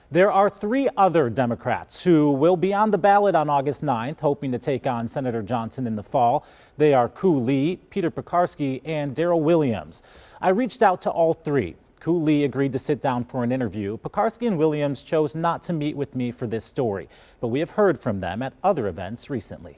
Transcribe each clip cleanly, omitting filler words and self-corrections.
There are three other Democrats who will be on the ballot on August 9th, hoping to take on Senator Johnson in the fall. They are Koo Lee, Peter Peckarsky, and Darrell Williams. I reached out to all three. Koo Lee agreed to sit down for an interview. Peckarsky and Williams chose not to meet with me for this story, but we have heard from them at other events recently.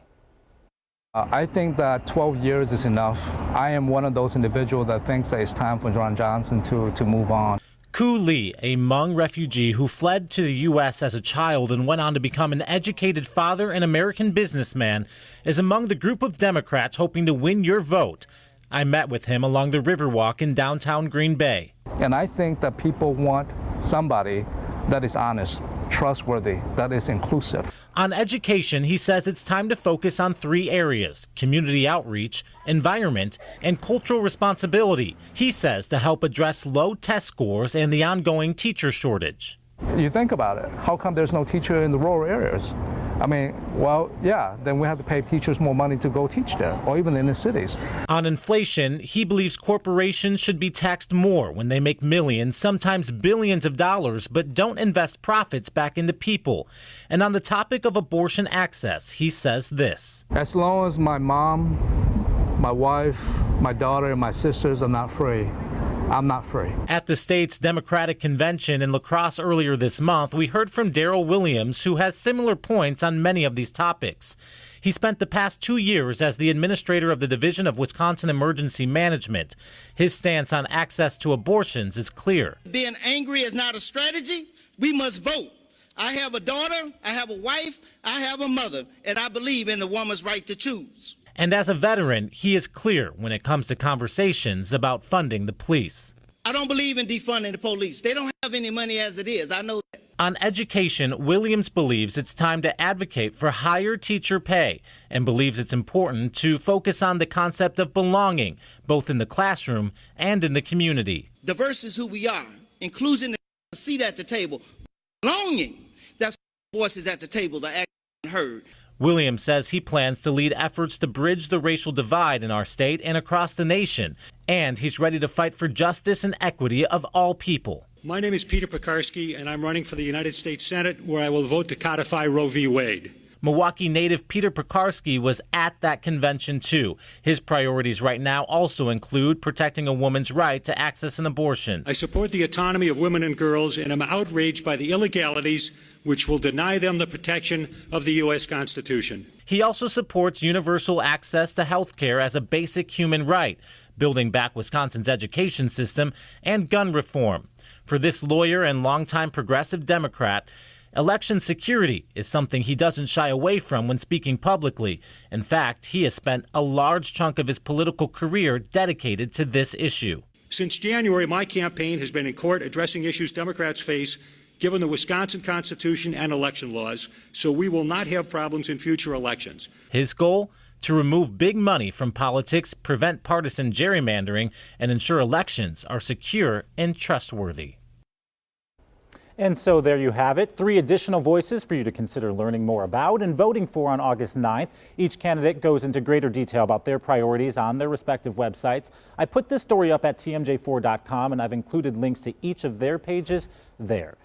I think that 12 years is enough. I am one of those individuals that thinks that it's time for Ron Johnson to move on. Koo Lee, a Hmong refugee who fled to the U.S. as a child and went on to become an educated father and American businessman, is among the group of Democrats hoping to win your vote. I met with him along the Riverwalk in downtown Green Bay. And I think that people want somebody that is honest, trustworthy, that is inclusive. On education, he says it's time to focus on three areas: community outreach, environment, and cultural responsibility. He says to help address low test scores and the ongoing teacher shortage. You think about it, how come there's no teacher in the rural areas? I mean, well, yeah, then we have to pay teachers more money to go teach there, or even in the cities. On inflation, he believes corporations should be taxed more when they make millions, sometimes billions of dollars, but don't invest profits back into people. And on the topic of abortion access, he says this: as long as my mom, my wife, my daughter, and my sisters are not free, I'm not free. At the state's Democratic convention in La Crosse earlier this month, we heard from Darrell Williams, who has similar points on many of these topics. He spent the past 2 years as the administrator of the Division of Wisconsin Emergency Management. His stance on access to abortions is clear. Being angry is not a strategy. We must vote. I have a daughter, I have a wife, I have a mother, and I believe in the woman's right to choose. And as a veteran, he is clear when it comes to conversations about funding the police. I don't believe in defunding the police. They don't have any money as it is. I know that. On education, Williams believes it's time to advocate for higher teacher pay and believes it's important to focus on the concept of belonging, both in the classroom and in the community. Diverse is who we are. Inclusion is a seat at the table. Belonging, that's voices at the table that actually heard. Williams says he plans to lead efforts to bridge the racial divide in our state and across the nation, and he's ready to fight for justice and equity of all people. My name is Peter Peckarsky, and I'm running for the United States Senate, where I will vote to codify Roe v. Wade. Milwaukee native Peter Peckarsky was at that convention too. His priorities right now also include protecting a woman's right to access an abortion. I support the autonomy of women and girls, and am outraged by the illegalities which will deny them the protection of the U.S. Constitution. He also supports universal access to health care as a basic human right, building back Wisconsin's education system, and gun reform. For this lawyer and longtime progressive Democrat, election security is something he doesn't shy away from when speaking publicly. In fact, he has spent a large chunk of his political career dedicated to this issue. Since January, my campaign has been in court addressing issues Democrats face given the Wisconsin Constitution and election laws, so we will not have problems in future elections. His goal? To remove big money from politics, prevent partisan gerrymandering, and ensure elections are secure and trustworthy. And so there you have it, 3 additional voices for you to consider learning more about and voting for on August 9th. Each candidate goes into greater detail about their priorities on their respective websites. I put this story up at tmj4.com, and I've included links to each of their pages there.